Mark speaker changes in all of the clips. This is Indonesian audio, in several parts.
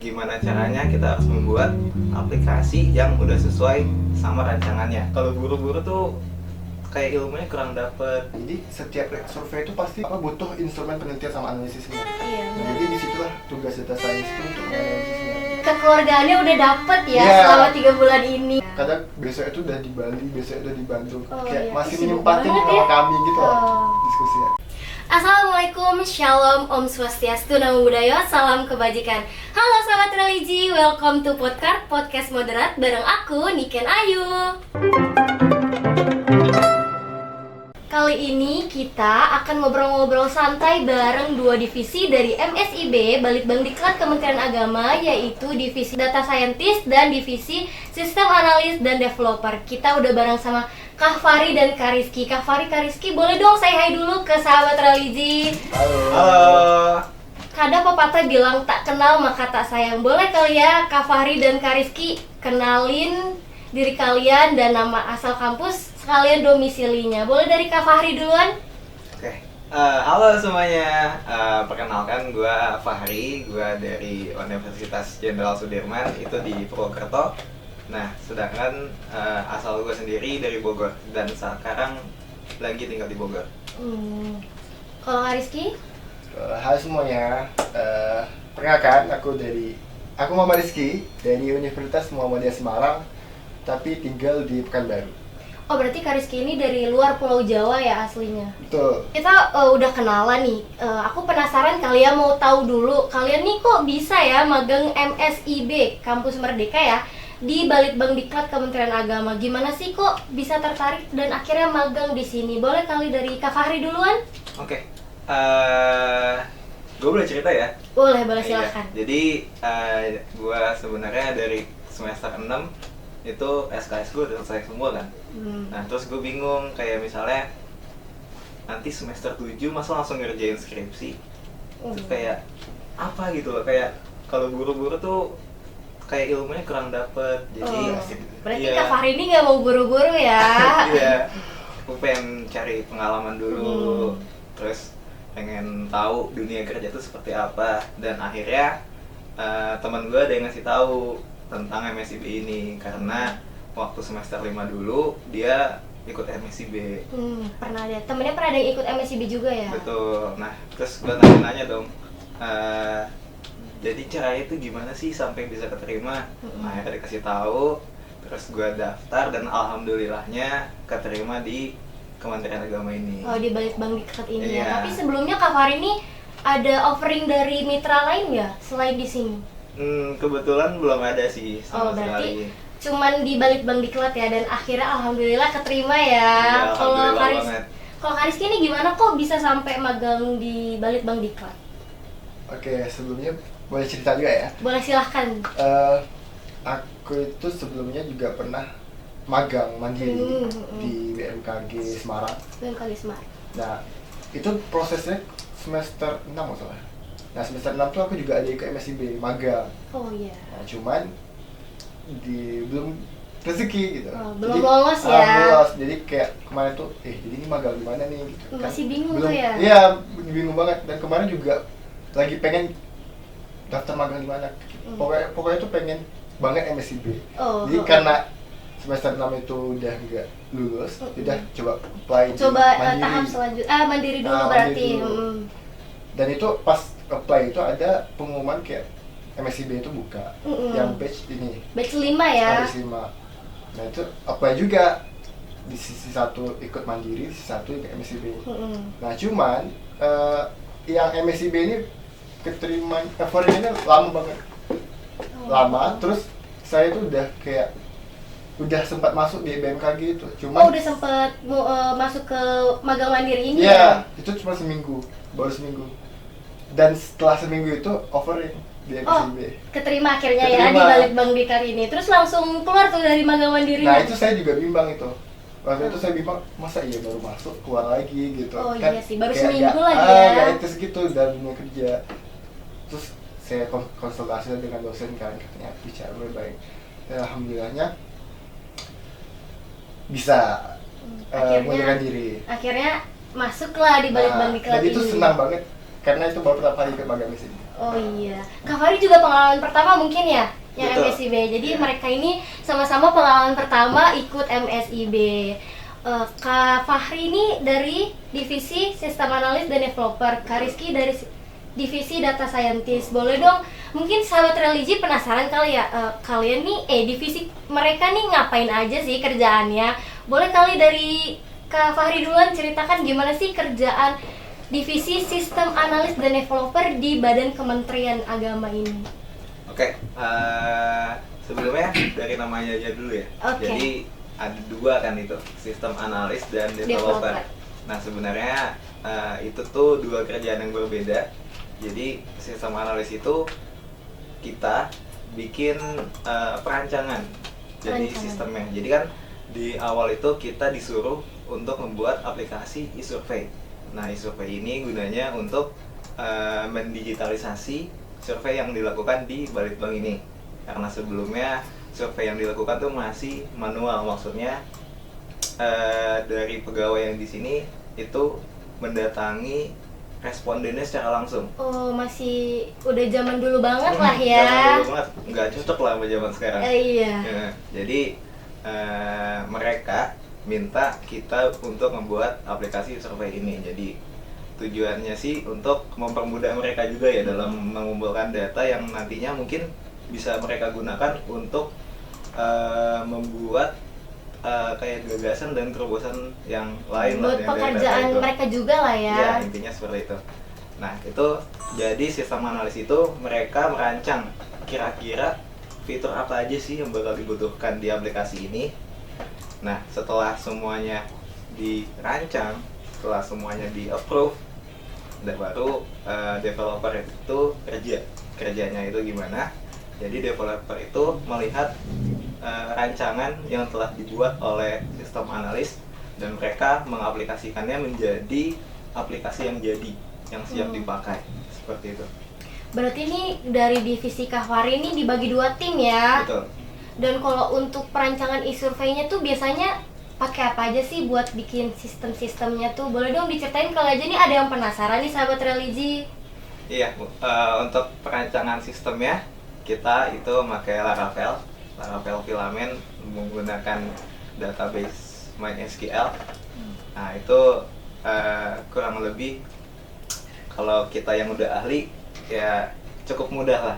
Speaker 1: Gimana caranya kita harus membuat aplikasi yang udah sesuai sama rancangannya. Kalau guru-guru tuh kayak ilmunya kurang dapet.
Speaker 2: Jadi setiap survei itu pasti butuh instrumen penelitian sama analisisnya.
Speaker 3: Iya.
Speaker 2: Nah, jadi disitulah tugas data science itu untuk menganalisisnya.
Speaker 3: Kekeluargaannya udah dapet ya
Speaker 2: Iya.
Speaker 3: selama 3 bulan ini.
Speaker 2: Kadang besok itu udah di Bali, besok udah di Bandung.
Speaker 3: Oh,
Speaker 2: Kayak
Speaker 3: iya.
Speaker 2: masih
Speaker 3: Sibuk
Speaker 2: menyempatin
Speaker 3: banget
Speaker 2: sama
Speaker 3: ya.
Speaker 2: kami gitu loh
Speaker 3: Oh.
Speaker 2: diskusinya.
Speaker 3: Assalamualaikum, Shalom, Om Swastiastu, Namo Buddhaya, salam kebajikan. Halo sahabat religi, welcome to podcast moderat bareng aku, Niken Ayu. Kali ini kita akan ngobrol-ngobrol santai bareng dua divisi dari MSIB Balitbangdiklat Kementerian Agama, yaitu divisi Data Scientist dan divisi Sistem Analis dan Developer. Kita udah bareng sama Kak Fahri dan Kak Rizky. Kak Fahri, Kak Rizky, boleh dong say hi dulu ke sahabat religi.
Speaker 1: Halo.
Speaker 3: Kada pepatah bilang tak kenal maka tak sayang. Boleh kali ya Kak Fahri dan Kak Rizky kenalin diri kalian dan nama asal kampus sekalian domisilinya. Boleh dari Kak Fahri duluan?
Speaker 1: Oke. Halo semuanya. Perkenalkan gue Fahri, gue dari Universitas Jenderal Sudirman, itu di Purwokerto. Nah, sedangkan asal gue sendiri dari Bogor dan sekarang lagi tinggal di Bogor.
Speaker 3: Kalau Kak Rizky?
Speaker 2: Hai semuanya, perkenalkan aku Muhammad Rizky dari Universitas Muhammadiyah Semarang, tapi tinggal di Pekanbaru.
Speaker 3: Oh, berarti Kak Rizky ini dari luar Pulau Jawa ya aslinya?
Speaker 2: Betul.
Speaker 3: Kita udah kenalan nih. Aku penasaran, kalian mau tahu dulu, kalian nih kok bisa ya magang MSIB Kampus Merdeka ya di Balitbangdiklat Kementerian Agama. Gimana sih kok bisa tertarik dan akhirnya magang di sini? Boleh kali dari Kak Fahri duluan?
Speaker 1: Oke. Gue boleh cerita ya?
Speaker 3: Boleh
Speaker 1: Iya.
Speaker 3: silakan.
Speaker 1: Jadi gue sebenarnya dari semester 6 itu SKS gue udah selesai semua kan. Nah terus gue bingung, kayak misalnya nanti semester 7 masa langsung ngerjain skripsi. Terus kayak apa gitu loh, kayak kalau guru-guru tuh kayak ilmunya kurang dapet. Jadi
Speaker 3: Berarti
Speaker 1: iya.
Speaker 3: Kak Fahri ini nggak mau buru-buru ya?
Speaker 1: Iya, aku pengen cari pengalaman dulu, terus pengen tahu dunia kerja itu seperti apa. Dan akhirnya teman gue ada yang ngasih tahu tentang MSIB ini, karena waktu semester 5 dulu dia ikut MSIB.
Speaker 3: Pernah ada temennya pernah ada yang ikut MSIB juga ya?
Speaker 1: Betul. Nah terus gue nanya dong, jadi caranya itu gimana sih sampai bisa keterima? Akhirnya dikasih tahu, terus gue daftar dan alhamdulillahnya keterima di Kementerian Agama ini.
Speaker 3: Oh, di Balitbangdiklat ini
Speaker 1: Iya.
Speaker 3: ya. Tapi sebelumnya Kak Fahri ini ada offering dari mitra lain ya selain di sini?
Speaker 1: Kebetulan belum ada sih sama
Speaker 3: berarti
Speaker 1: sekali.
Speaker 3: cuman di Balitbangdiklat ya, dan akhirnya alhamdulillah keterima ya.
Speaker 1: Iya,
Speaker 3: Kalau
Speaker 1: alhamdulillah banget.
Speaker 3: Kak Rizky ini gimana kok bisa sampai magang di Balitbangdiklat?
Speaker 2: Oke, sebelumnya boleh cerita juga ya.
Speaker 3: Boleh silahkan.
Speaker 2: Aku itu sebelumnya juga pernah magang mandiri di BMKG Semarang.
Speaker 3: BMKG Semarang.
Speaker 2: Nah, itu prosesnya semester 6 masalah. Nah, semester 6 tuh aku juga ada ikut MSIB, magang.
Speaker 3: Oh iya.
Speaker 2: Nah, cuman belum rezeki gitu.
Speaker 3: Belum lolos ya.
Speaker 2: Belum lolos. Jadi kayak kemarin tuh, jadi ini magang di mana nih gitu.
Speaker 3: Masih bingung
Speaker 2: belum,
Speaker 3: tuh ya?
Speaker 2: Iya, bingung banget. Dan kemarin juga lagi pengen daftar magang di mana. Pokoknya tuh pengen banget MSIB. Jadi karena semester 6 itu udah nggak lulus, udah coba apply di mandiri.
Speaker 3: Tahap selanjutnya mandiri dulu berarti.
Speaker 2: Mandiri dulu. Dan itu pas apply itu ada pengumuman kayak MSIB itu buka yang batch ini.
Speaker 3: Batch 5 ya.
Speaker 2: Batch 5. Nah itu apply juga, di sisi satu ikut mandiri, di sisi satu ikut MSIB. Nah cuman yang MSIB ini keterima offernya lama banget. Lama, terus saya tuh udah sempat masuk di BMKG itu. Cuman
Speaker 3: udah sempat masuk ke magang mandiri ini
Speaker 2: ya?
Speaker 3: ya?
Speaker 2: Itu cuma seminggu, baru seminggu. Dan setelah seminggu itu offering di MSIB.
Speaker 3: Keterima akhirnya ya di Balitbangdiklat ini. Terus langsung keluar tuh dari magang mandiri.
Speaker 2: Nah itu saya juga bimbang itu. Waktu itu saya bimbang, masa iya baru masuk keluar lagi gitu.
Speaker 3: Oh
Speaker 2: kan,
Speaker 3: iya sih, baru
Speaker 2: kayak
Speaker 3: seminggu lagi ya.
Speaker 2: Gak etis gitu dalam dunia kerja. Terus saya konsultasi dengan dosen kan, katanya bicara baik. Dan alhamdulillahnya bisa mengundurkan diri.
Speaker 3: Akhirnya masuklah di Balitbangdiklat
Speaker 2: ini. Dan itu senang banget karena itu baru pertama kali ikut magang di sini.
Speaker 3: Oh iya, Kak Fahri juga pengalaman pertama mungkin ya yang
Speaker 1: Betul.
Speaker 3: MSIB. Jadi
Speaker 1: Iya.
Speaker 3: mereka ini sama-sama pengalaman pertama ikut MSIB. Kak Fahri ini dari divisi Sistem Analis dan Developer, Kak Rizky dari divisi Data Scientist. Boleh dong, mungkin sahabat religi penasaran kali ya, kalian nih, divisi mereka nih ngapain aja sih kerjaannya? Boleh kali dari Kak Fahri duluan ceritakan gimana sih kerjaan divisi Sistem Analis dan Developer di Badan Kementerian Agama ini?
Speaker 1: Oke, sebelumnya dari namanya aja dulu ya.
Speaker 3: Oke.
Speaker 1: Jadi ada dua kan itu, sistem analis dan developer.
Speaker 3: Developer.
Speaker 1: Nah sebenarnya itu tuh dua kerjaan yang berbeda. Jadi sistem analis itu kita bikin perancangan jadi
Speaker 3: Perancangan.
Speaker 1: sistemnya. Jadi kan di awal itu kita disuruh untuk membuat aplikasi e-survey. Nah e-survey ini gunanya untuk mendigitalisasi survei yang dilakukan di Balitbank ini. Karena sebelumnya survei yang dilakukan tuh masih manual, maksudnya dari pegawai yang di sini itu mendatangi respondennya secara langsung.
Speaker 3: Oh, masih udah zaman dulu banget lah ya.
Speaker 1: Zaman dulu banget, nggak cocok lah sama zaman sekarang.
Speaker 3: Iya.
Speaker 1: Ya, jadi mereka minta kita untuk membuat aplikasi survei ini. Jadi tujuannya sih untuk mempermudah mereka juga ya dalam mengumpulkan data yang nantinya mungkin bisa mereka gunakan untuk membuat kayak gagasan dan terobosan yang lain lah
Speaker 3: Buat
Speaker 1: yang dari
Speaker 3: pekerjaan
Speaker 1: itu.
Speaker 3: mereka juga lah ya.
Speaker 1: Ya, intinya seperti itu. Nah, itu jadi sistem analis itu mereka merancang kira-kira fitur apa aja sih yang bakal dibutuhkan di aplikasi ini. Nah, setelah semuanya dirancang, setelah semuanya di-approve, dan baru developer itu kerjanya itu gimana. Jadi developer itu melihat rancangan yang telah dibuat oleh sistem analis dan mereka mengaplikasikannya menjadi aplikasi yang jadi, yang siap dipakai, seperti itu.
Speaker 3: Berarti ini dari divisi Kak Fahri ini dibagi dua tim ya.
Speaker 1: Betul.
Speaker 3: Dan kalau untuk perancangan e-survey-nya tuh biasanya pakai apa aja sih buat bikin sistem-sistemnya tuh? Boleh dong diceritain kali aja nih, ada yang penasaran nih sahabat religi.
Speaker 1: Iya, untuk perancangan sistemnya kita itu pakai Laravel Filament menggunakan database MySQL. Nah itu kurang lebih kalau kita yang udah ahli ya cukup mudah lah.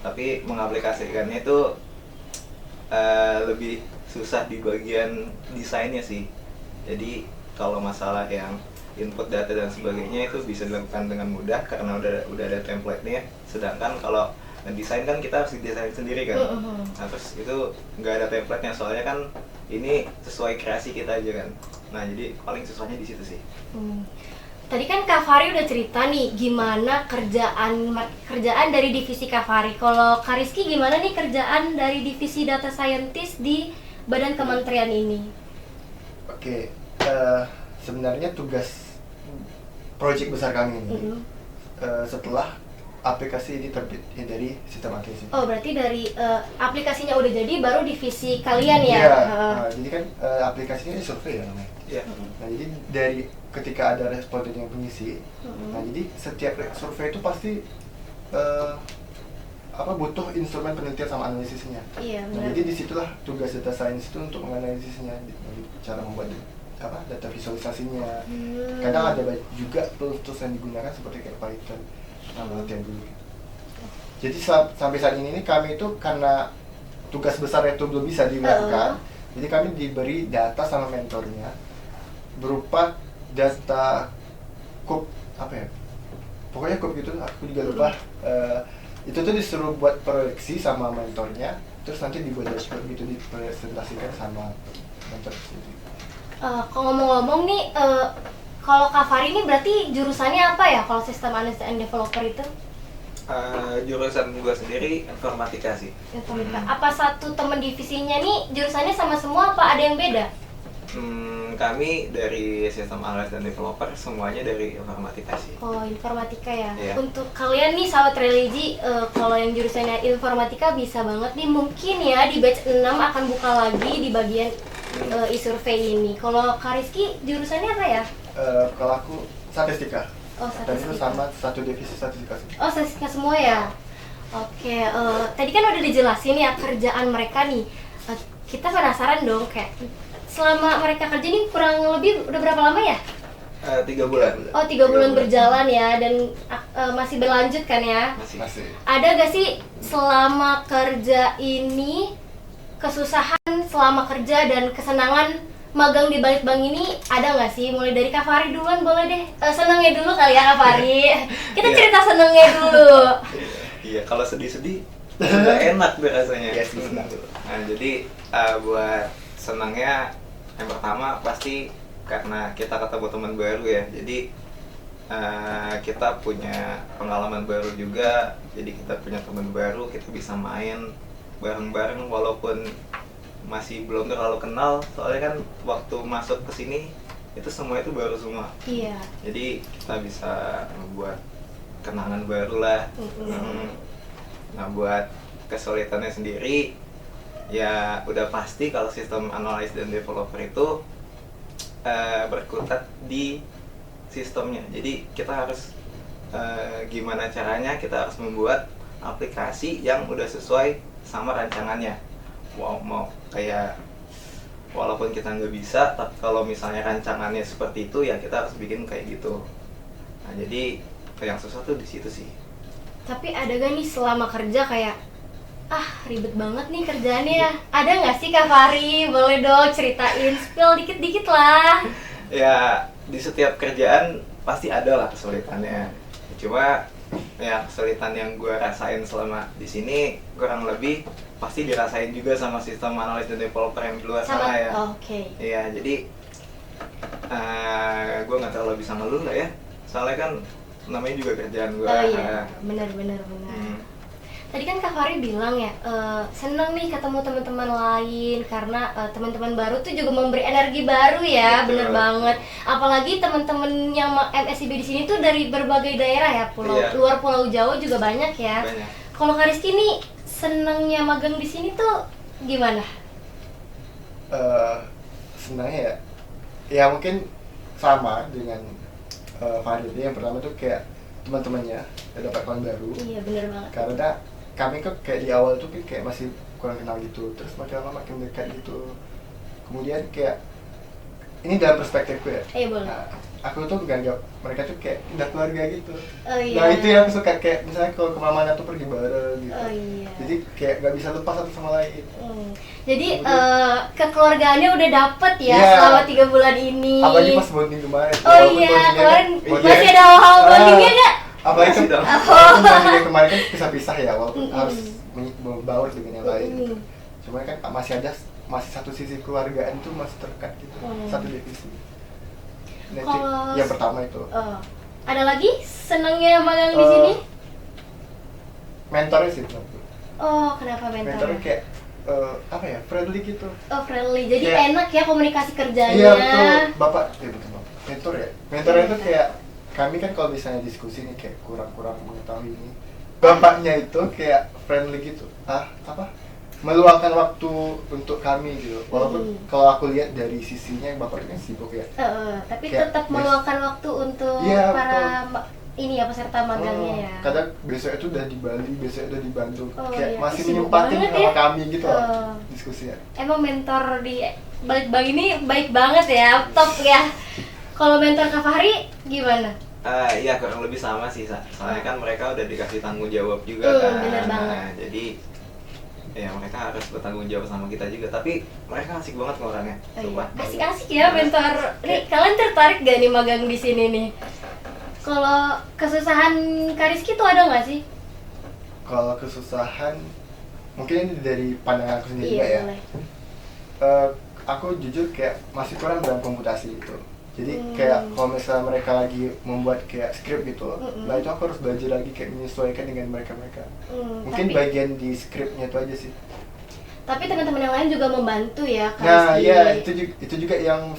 Speaker 1: Tapi mengaplikasikannya itu lebih susah di bagian desainnya sih. Jadi kalau masalah yang input data dan sebagainya itu bisa dilakukan dengan mudah karena udah ada template-nya. Sedangkan kalau desain kan kita harus desain sendiri kan. Nah terus itu nggak ada template-nya soalnya kan ini sesuai kreasi kita aja kan. Nah jadi paling susahnya di situ sih.
Speaker 3: Tadi kan Kak Fahri udah cerita nih gimana kerjaan dari divisi Kak Fahri. Kalau Kak Rizky gimana nih kerjaan dari divisi Data Scientist di Badan Kementerian ini?
Speaker 2: Oke, sebenarnya tugas proyek besar kami ini setelah aplikasi ini terbit dari sistem aplikasi.
Speaker 3: Oh berarti dari aplikasinya udah jadi baru divisi kalian ya?
Speaker 2: Iya, jadi kan aplikasinya ini survei ya namanya.
Speaker 1: Iya.
Speaker 2: Nah jadi dari ketika ada responden yang mengisi, nah jadi setiap survei itu pasti butuh instrumen penelitian sama analisisnya.
Speaker 3: Iya,
Speaker 2: Nah
Speaker 3: benar.
Speaker 2: jadi disitulah tugas data science itu untuk menganalisisnya, cara membuat data visualisasinya. Kadang ada juga tools yang digunakan seperti kayak Python, latihan dulu. Jadi sampai saat ini kami itu karena tugas besar itu belum bisa dilakukan, jadi kami diberi data sama mentornya berupa data kub pokoknya kub gitu, aku juga lupa. Itu tuh disuruh buat proyeksi sama mentornya, terus nanti dibuat dashboard gitu, dipresentasikan sama mentor sendiri.
Speaker 3: Kalau ngomong-ngomong nih, kalau Kak Fahri ini berarti jurusannya apa ya kalau sistem analysis and developer itu?
Speaker 1: Jurusan gue sendiri informatika sih.
Speaker 3: Informatika. Apa satu teman divisinya nih jurusannya sama semua apa ada yang beda?
Speaker 1: Kami dari sistem analis dan developer semuanya dari informatika sih.
Speaker 3: Oh, informatika ya.
Speaker 1: Iya.
Speaker 3: Untuk kalian nih sahabat religi, kalau yang jurusannya informatika bisa banget nih mungkin ya di batch 6 akan buka lagi di bagian e-survey ini. Kalau Kak Rizky jurusannya apa ya?
Speaker 2: Kalau aku statistika.
Speaker 3: Oh,
Speaker 2: Dan itu
Speaker 3: statistika.
Speaker 2: sama satu divisi statistika.
Speaker 3: Oh, statistika semua ya. Oke, tadi kan udah dijelasin ya kerjaan mereka nih. Kita penasaran dong kayak selama mereka kerja ini kurang lebih udah berapa lama ya?
Speaker 1: 3 bulan.
Speaker 3: Oh, 3 bulan berjalan ya dan masih berlanjut kan ya?
Speaker 2: Masih.
Speaker 3: Ada gak sih selama kerja ini kesusahan selama kerja dan kesenangan magang di Balitbank ini ada nggak sih? Mulai dari Kak Fari duluan boleh deh. Senengnya dulu kali ya Kak Fari. Kita
Speaker 1: Iya.
Speaker 3: cerita senengnya dulu.
Speaker 1: Iya, kalau sedih-sedih nggak enak deh rasanya.
Speaker 2: Iya sih, senang.
Speaker 1: Nah, jadi buat senangnya yang pertama pasti karena kita ketemu teman baru ya. Jadi kita punya pengalaman baru juga. Jadi kita punya teman baru, kita bisa main bareng-bareng walaupun masih belum terlalu kenal. Soalnya kan waktu masuk ke sini itu semua itu baru semua.
Speaker 3: Iya.
Speaker 1: Jadi kita bisa membuat kenangan baru lah. Nah, buat kesulitannya sendiri ya udah pasti kalau sistem analis dan developer itu berkutat di sistemnya. Jadi kita harus gimana caranya kita harus membuat aplikasi yang udah sesuai sama rancangannya. Mau kayak walaupun kita nggak bisa, tapi kalau misalnya rancangannya seperti itu ya kita harus bikin kayak gitu. Nah, jadi yang susah tuh di situ sih.
Speaker 3: Tapi ada gak nih selama kerja kayak ribet banget nih kerjaannya ya? Ada nggak sih Kak Fari? Boleh dong ceritain, spill dikit-dikit lah.
Speaker 1: Ya di setiap kerjaan pasti ada lah kesulitannya. Cuma ya kesulitan yang gue rasain selama di sini kurang lebih pasti dirasain juga sama sistem analis dan developer yang di luar sana ya.
Speaker 3: Oke.
Speaker 1: Iya, jadi gue nggak terlalu bisa ngeluh lah ya. Soalnya kan namanya juga kerjaan gue.
Speaker 3: Oh iya, benar. Tadi kan Kak Fari bilang ya, seneng nih ketemu teman-teman lain karena teman-teman baru tuh juga memberi energi baru ya,
Speaker 1: Betul.
Speaker 3: bener banget. Apalagi teman-teman yang MSIB di sini tuh dari berbagai daerah ya,
Speaker 1: Iya.
Speaker 3: luar Pulau Jawa juga banyak ya.
Speaker 1: Banyak.
Speaker 3: Kalau Kak Rizky nih senengnya magang di sini tuh gimana?
Speaker 2: Senangnya ya mungkin sama dengan Farid. Yang pertama tuh kayak teman-temannya dapat kawan baru.
Speaker 3: Iya bener banget.
Speaker 2: Karena kami kan kayak di awal tuh kayak masih kurang kenal gitu, terus makin lama makin dekat gitu. Kemudian kayak ini dalam perspektifku ya.
Speaker 3: Boleh.
Speaker 2: Nah, aku tuh menganggap mereka tuh kayak udah keluarga gitu.
Speaker 3: Oh iya.
Speaker 2: Nah itu yang aku suka, kayak misalnya kalau kemana-mana tuh pergi bareng gitu.
Speaker 3: Oh iya.
Speaker 2: Jadi kayak nggak bisa lepas satu sama lain.
Speaker 3: Jadi
Speaker 2: Kemudian-
Speaker 3: kekeluargaannya udah dapet ya
Speaker 2: Iya.
Speaker 3: selama 3 bulan ini.
Speaker 2: Apalagi pas bonding kemarin.
Speaker 3: Oh
Speaker 2: Walaupun
Speaker 3: iya,
Speaker 2: bondingnya
Speaker 3: kemarin
Speaker 2: kan-
Speaker 3: masih ada hal-hal bondingnya nggak?
Speaker 2: Apalagi
Speaker 1: Masih dong.
Speaker 2: walaupun bondingnya kemarin kan pisah-pisah ya, walaupun harus membaur dengan yang lain. Gitu. Cuma kan masih satu sisi keluargaan itu masih terdekat gitu, satu divisi. Nah, itu
Speaker 3: Kalau-
Speaker 2: yang pertama itu.
Speaker 3: Ada lagi senangnya magang di
Speaker 2: Eh,
Speaker 3: sini?
Speaker 2: Mentornya sih menurutku.
Speaker 3: Oh, kenapa
Speaker 2: Mentornya
Speaker 3: mentornya?
Speaker 2: kayak apa ya, friendly gitu.
Speaker 3: Oh, friendly. Jadi
Speaker 2: Kayak-
Speaker 3: enak ya komunikasi kerjanya.
Speaker 2: Iya betul, bapak, bukan bapak, mentor ya. Mentornya itu
Speaker 3: Iya.
Speaker 2: kayak kami kan kalau misalnya diskusi nih kayak kurang mengetahui ini, bapaknya itu kayak friendly gitu. Meluangkan waktu untuk kami gitu. Walaupun kalau aku lihat dari sisinya bapaknya sibuk ya.
Speaker 3: Tapi
Speaker 2: Kayak
Speaker 3: tetap meluangkan waktu untuk
Speaker 2: Iya,
Speaker 3: para ini ya peserta magangnya ya.
Speaker 2: Kadang besok itu udah di Bali, besok udah di Bandung.
Speaker 3: Oh,
Speaker 2: Kayak
Speaker 3: iya.
Speaker 2: masih
Speaker 3: Sibuk
Speaker 2: menyempatin
Speaker 3: banget
Speaker 2: sama
Speaker 3: ya.
Speaker 2: kami gitu loh,
Speaker 3: Oh.
Speaker 2: diskusinya.
Speaker 3: Emang mentor di Balitbank ini baik banget ya, top ya. Kalau mentor Kak Fahri gimana?
Speaker 1: Iya kurang lebih sama sih, soalnya kan mereka udah dikasih tanggung jawab juga kan.
Speaker 3: Bener banget.
Speaker 1: Nah, jadi ya mereka harus bertanggung jawab sama kita juga, tapi mereka asik banget kok orangnya. Sumpah.
Speaker 3: Asik-asik ya mentor. Nih, kalian tertarik gak nih magang di sini nih? Kalau kesusahan Kak Rizky tuh ada nggak sih?
Speaker 2: Kalau kesusahan, mungkin ini dari pandangan aku sendiri
Speaker 3: Iya
Speaker 2: juga ya.
Speaker 3: boleh.
Speaker 2: Aku jujur kayak masih kurang dalam komputasi itu. Jadi kayak kalau misalnya mereka lagi membuat kayak skrip gitu, nah itu aku harus belajar lagi kayak menyesuaikan dengan mereka. Mungkin
Speaker 3: Tapi-
Speaker 2: bagian di skripnya itu aja sih.
Speaker 3: Tapi teman-teman yang lain juga membantu ya Kak
Speaker 2: Nah
Speaker 3: Rizky.
Speaker 2: iya, itu juga yang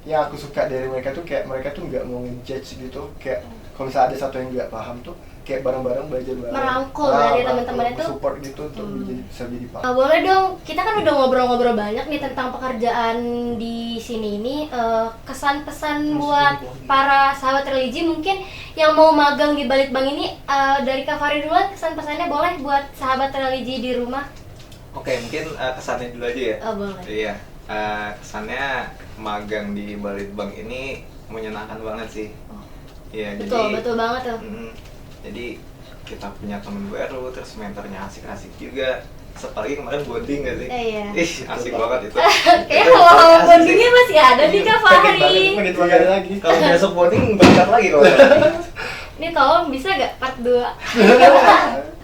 Speaker 2: yang aku suka dari mereka tuh, kayak mereka tuh nggak mau ngejudge gitu. Kayak kalau misalnya ada satu yang nggak paham tuh, kayak bareng-bareng belajar bareng.
Speaker 3: Merangkul dari teman-teman itu.
Speaker 2: Support gitu untuk bisa jadi
Speaker 3: Nah, boleh dong, kita kan udah ngobrol-ngobrol banyak nih tentang pekerjaan di sini ini. Kesan pesan buat para sahabat religi mungkin yang mau magang di Balitbang ini, dari Kak Fahri duluan, kesan pesannya boleh buat sahabat religi di rumah.
Speaker 1: Oke, mungkin kesannya dulu aja ya.
Speaker 3: Oh, boleh.
Speaker 1: Iya, kesannya magang di Balitbang ini menyenangkan banget sih. Iya,
Speaker 3: Betul banget tuh.
Speaker 1: Jadi kita punya teman baru, terus mentornya asik-asik juga. Apalagi kemarin bonding gak sih?
Speaker 3: Iya.
Speaker 1: Ih, asik banget itu.
Speaker 3: Kayaknya kalau bondingnya masih ada nih Kak Fahri.
Speaker 2: Pengen banget lagi.
Speaker 1: Kalau besok bonding berangkat lagi kalau.
Speaker 3: Ini tolong bisa gak part 2?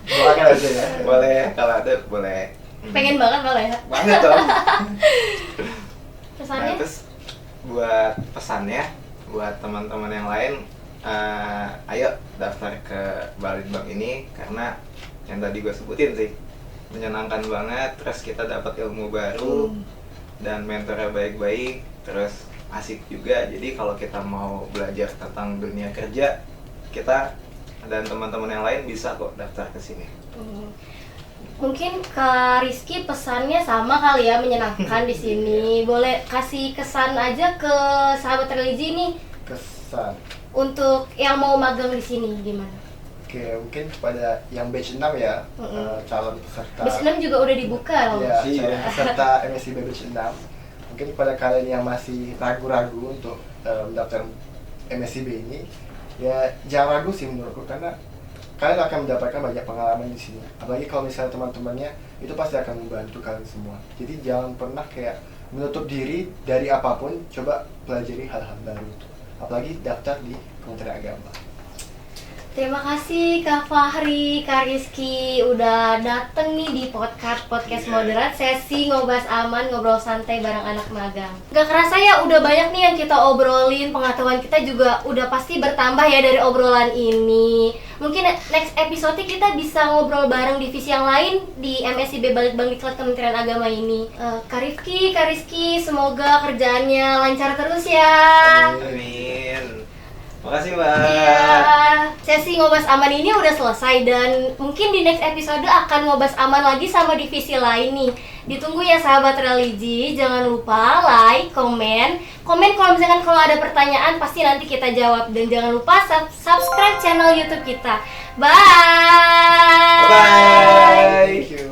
Speaker 2: Doakan aja ya.
Speaker 1: Boleh, kalau ada boleh.
Speaker 3: Pengen banget malah ya.
Speaker 1: Banget dong.
Speaker 3: Kesannya?
Speaker 1: Nah, terus buat pesannya buat teman-teman yang lain, ayo daftar ke Balitbang ini karena yang tadi gue sebutin sih menyenangkan banget, terus kita dapat ilmu baru dan mentornya baik-baik, terus asik juga. Jadi kalau kita mau belajar tentang dunia kerja, kita dan teman-teman yang lain bisa kok daftar ke sini.
Speaker 3: Mungkin Kak Rizky pesannya sama kali ya, menyenangkan di sini. Boleh kasih kesan aja ke sahabat religi nih
Speaker 2: Kesan.
Speaker 3: untuk yang mau magang di sini gimana?
Speaker 2: Oke, mungkin kepada yang batch 6 ya, calon peserta.
Speaker 3: Batch 6 juga udah dibuka loh.
Speaker 2: Iya, calon peserta MSIB batch 6. Mungkin kepada kalian yang masih ragu-ragu untuk mendaftar MSIB ini, ya jangan ragu sih menurutku, karena kalian akan mendapatkan banyak pengalaman di sini. Apalagi kalau misalnya teman-temannya itu pasti akan membantu kalian semua. Jadi jangan pernah kayak menutup diri dari apapun, coba pelajari hal-hal baru itu. Apalagi daftar di Kementerian Agama.
Speaker 3: Terima kasih Kak Fahri, Kak Rizky udah dateng nih di podcast moderat sesi ngobas aman, ngobrol santai bareng anak magang. Gak kerasa ya udah banyak nih yang kita obrolin, pengetahuan kita juga udah pasti bertambah ya dari obrolan ini. Mungkin next episode kita bisa ngobrol bareng divisi yang lain di MSIB Balitbang Diklat Kementerian Agama ini. Kak Rizky, semoga kerjaannya lancar terus ya.
Speaker 1: Amin. Makasih, Mbak.
Speaker 3: Iya, sesi ngobas aman ini udah selesai dan mungkin di next episode akan ngobas aman lagi sama divisi lain nih. Ditunggu ya sahabat religi, jangan lupa like, komen kalau misalkan kalau ada pertanyaan pasti nanti kita jawab, dan jangan lupa subscribe channel YouTube kita. Bye.
Speaker 1: Bye.
Speaker 2: Thank you.